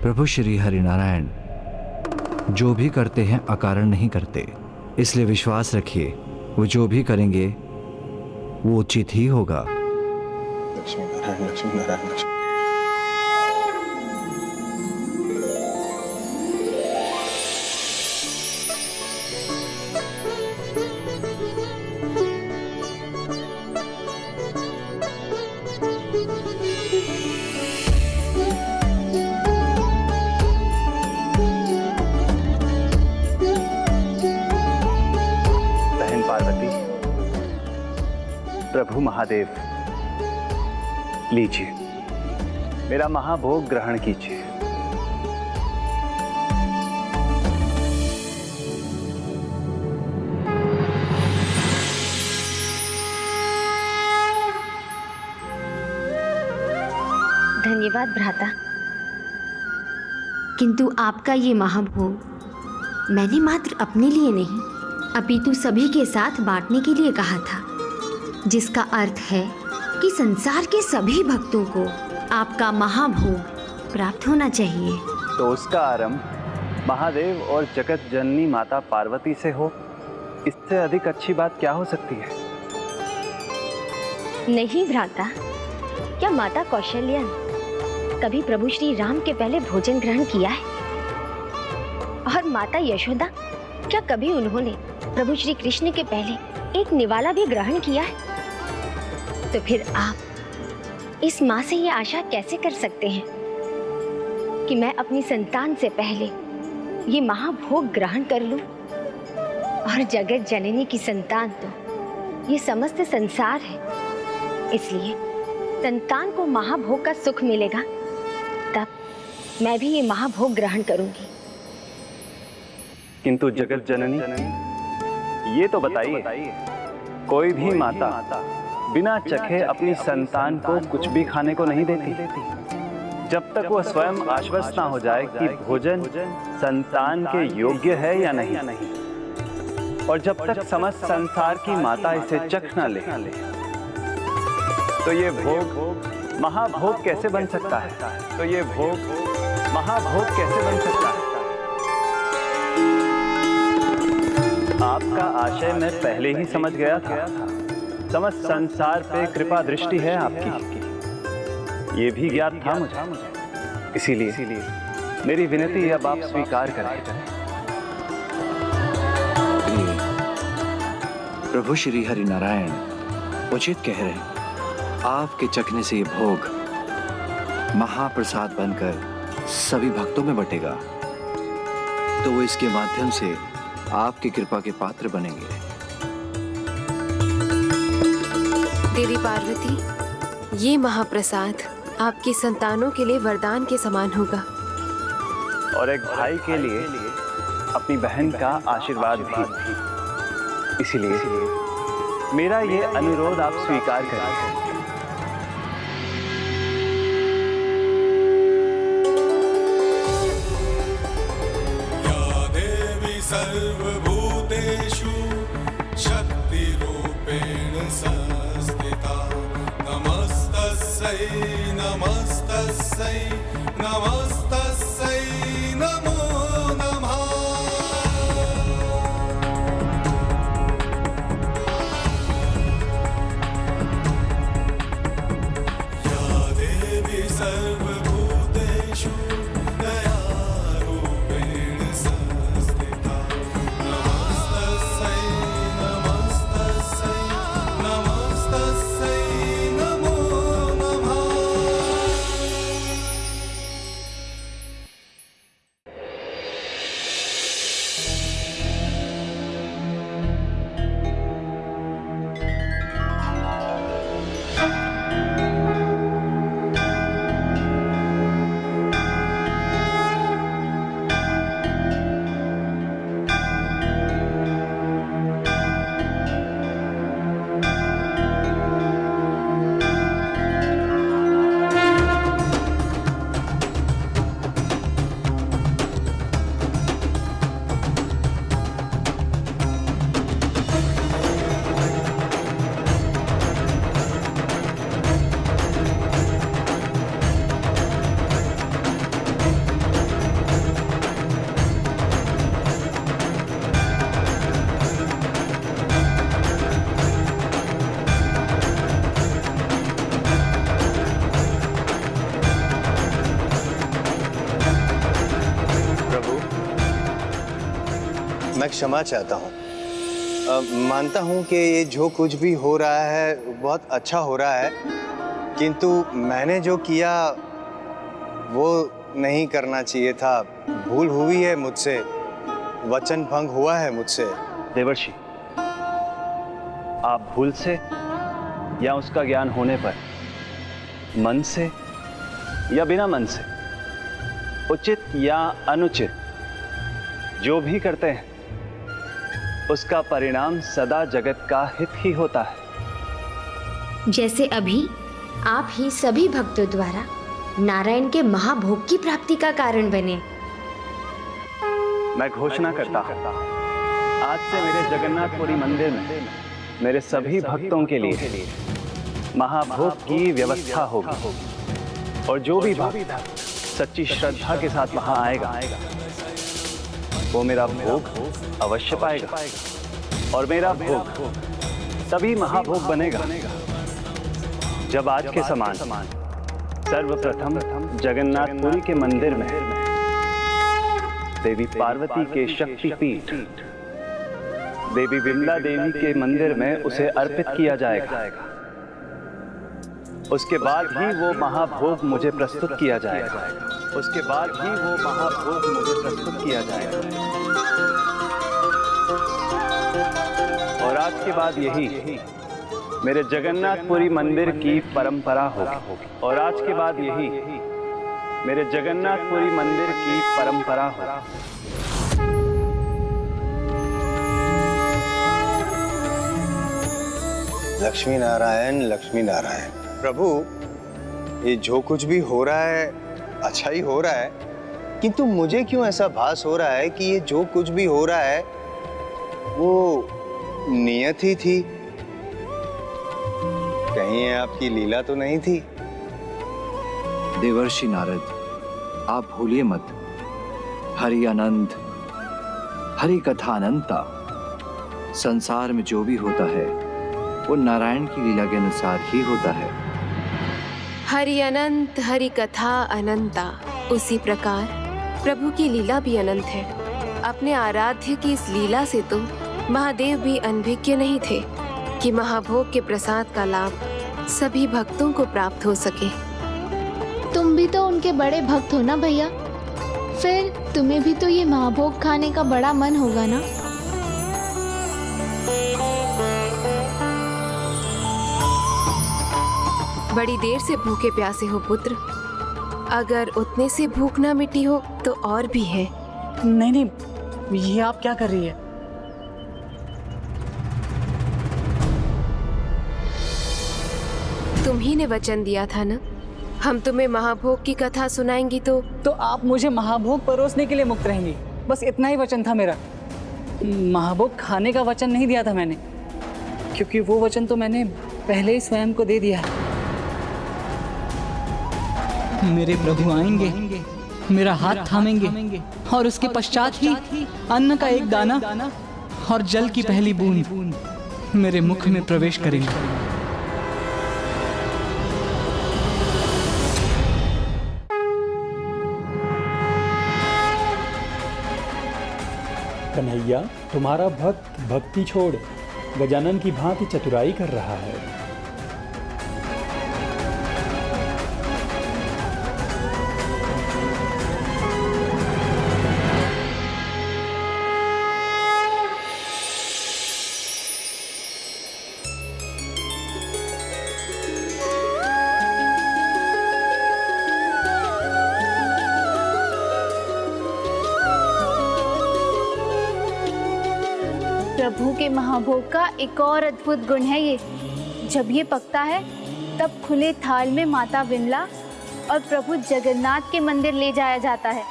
प्रभु श्री हरिनारायण जो भी करते हैं अकारण नहीं करते, इसलिए विश्वास रखिए वो जो भी करेंगे वो उचित ही होगा। लक्ष्मी नारायण, लक्ष्मी नारायण, लक्ष्मी। प्रभु महादेव, लीजिए मेरा महाभोग ग्रहण कीजिए। धन्यवाद भ्राता, किंतु आपका ये महाभोग मैंने मात्र अपने लिए नहीं अपितु सभी के साथ बांटने के लिए कहा था, जिसका अर्थ है कि संसार के सभी भक्तों को आपका महाभोग प्राप्त होना चाहिए। तो उसका आरंभ महादेव और जगत जननी माता पार्वती से हो, इससे अधिक अच्छी बात क्या हो सकती है? नहीं भ्राता, क्या माता कौशल्या ने कभी प्रभु श्री राम के पहले भोजन ग्रहण किया है? और माता यशोदा, क्या कभी उन्होंने प्रभु श्री कृष्ण के पहले एक निवाला भी ग्रहण किया है? तो फिर आप इस माँ से ये आशा कैसे कर सकते हैं कि मैं अपनी संतान से पहले ये महाभोग ग्रहण कर लूं? और जगत जननी की संतान तो ये समस्त संसार है, इसलिए संतान को महाभोग का सुख मिलेगा, तब मैं भी ये महाभोग ग्रहण करूंगी। किंतु जगत जननी, ये तो बताइए, कोई भी माता बिना चखे अपनी संतान को कुछ भी खाने को नहीं देती जब तक वह स्वयं आश्वस्त ना हो जाए कि भोजन संतान के योग्य है या नहीं, और जब तक समस्त संसार की माता इसे चख न ले, तो ये भोग महाभोग कैसे बन सकता है? तो ये भोग महाभोग कैसे बन सकता है? आपका आशय मैं पहले ही समझ गया था। समस्त संसार पे कृपा दृष्टि है आपकी, ये भी ज्ञात था मुझे। इसीलिए मेरी विनती अब आप स्वीकार करें। प्रभु श्री हरिनारायण उचित कह रहे हैं। आपके चखने से ये भोग महाप्रसाद बनकर सभी भक्तों में बटेगा, तो वो इसके माध्यम से आपकी कृपा के पात्र बनेंगे। देवी पार्वती, ये महाप्रसाद आपकी संतानों के लिए वरदान के समान होगा, और एक भाई के लिए अपनी बहन का आशीर्वाद भी। इसीलिए मेरा ये अनुरोध आप स्वीकार करें। सर्वभूतेषु शक्तिरूपेण संस्थिता, नमस्तस्यै नमस्तस्यै नमस्तस्यै नमो नमः। या देवी सर्वभूतेषु दयारूपेण संस्थिता, नमस्तस्यै नमस्तस्यै नमस्तस्यै नमो नमः। मैं क्षमा चाहता हूँ। मानता हूँ कि ये जो कुछ भी हो रहा है बहुत अच्छा हो रहा है, किंतु मैंने जो किया वो नहीं करना चाहिए था। भूल हुई है मुझसे, वचन भंग हुआ है मुझसे। देवर्षि, आप भूल से या उसका ज्ञान होने पर, मन से या बिना मन से, उचित या अनुचित जो भी करते हैं उसका परिणाम सदा जगत का हित ही होता है। जैसे अभी आप ही सभी भक्तों द्वारा नारायण के महाभोग की प्राप्ति का कारण बने। मैं घोषणा करता हूँ, आज से मेरे जगन्नाथपुरी मंदिर में मेरे सभी भक्तों के लिए महाभोग की व्यवस्था होगी, और जो भी भक्त सच्ची श्रद्धा के साथ वहां आएगा वो मेरा भोग अवश्य पाएगा, और मेरा भोग तभी महाभोग बनेगा जब आज के समान सर्वप्रथम जगन्नाथपुरी के मंदिर में देवी पार्वती के शक्तिपीठ देवी विमला देवी के मंदिर में उसे अर्पित किया जाएगा। उसके बाद ही वो महाभोग मुझे प्रस्तुत किया जाएगा। उसके बाद ही वो महाभोग मुझे प्रस्तुत किया जाएगा। और आज के बाद यही मेरे जगन्नाथपुरी मंदिर की परंपरा होगी। और आज के बाद यही मेरे जगन्नाथपुरी मंदिर की परंपरा होगी। लक्ष्मी नारायण, लक्ष्मी नारायण। प्रभु, ये जो कुछ भी हो रहा है अच्छा ही हो रहा है, किंतु मुझे क्यों ऐसा भास हो रहा है कि ये जो कुछ भी हो रहा है वो नियत ही थी? कहीं ये आपकी लीला तो नहीं थी? देवर्षि नारद, आप भूलिए मत, हरि अनंत, हरि कथा अनंता। संसार में जो भी होता है वो नारायण की लीला के अनुसार ही होता है। हरि अनंत, हरि कथा अनंता। उसी प्रकार प्रभु की लीला भी अनंत है। अपने आराध्य की इस लीला से तो महादेव भी अनभिज्ञ नहीं थे कि महाभोग के प्रसाद का लाभ सभी भक्तों को प्राप्त हो सके। तुम भी तो उनके बड़े भक्त हो ना भैया, फिर तुम्हें भी तो ये महाभोग खाने का बड़ा मन होगा ना। बड़ी देर से भूखे प्यासे हो पुत्र, अगर उतने से भूख ना मिटी हो तो और भी है। नहीं नहीं, ये आप क्या कर रही है? तुम ही ने वचन दिया था ना, हम तुम्हें महाभोग की कथा सुनाएंगी तो आप मुझे महाभोग परोसने के लिए मुक्त रहेंगी, बस इतना ही वचन था मेरा। महाभोग खाने का वचन नहीं दिया था मैंने, क्योंकि वो वचन तो मैंने पहले ही स्वयं को दे दिया है। मेरे प्रभु आएंगे, मेरा हाथ थामेंगे और उसके पश्चात ही अन्न का एक दाना और जल की पहली बूंद मेरे मुख में प्रवेश करेंगे। कन्हैया, तुम्हारा भक्त भक्ति छोड़ गजानन की भांति चतुराई कर रहा है। प्रभु के महाभोग का एक और अद्भुत गुण है ये, जब ये पकता है तब खुले थाल में माता विमला और प्रभु जगन्नाथ के मंदिर ले जाया जाता है।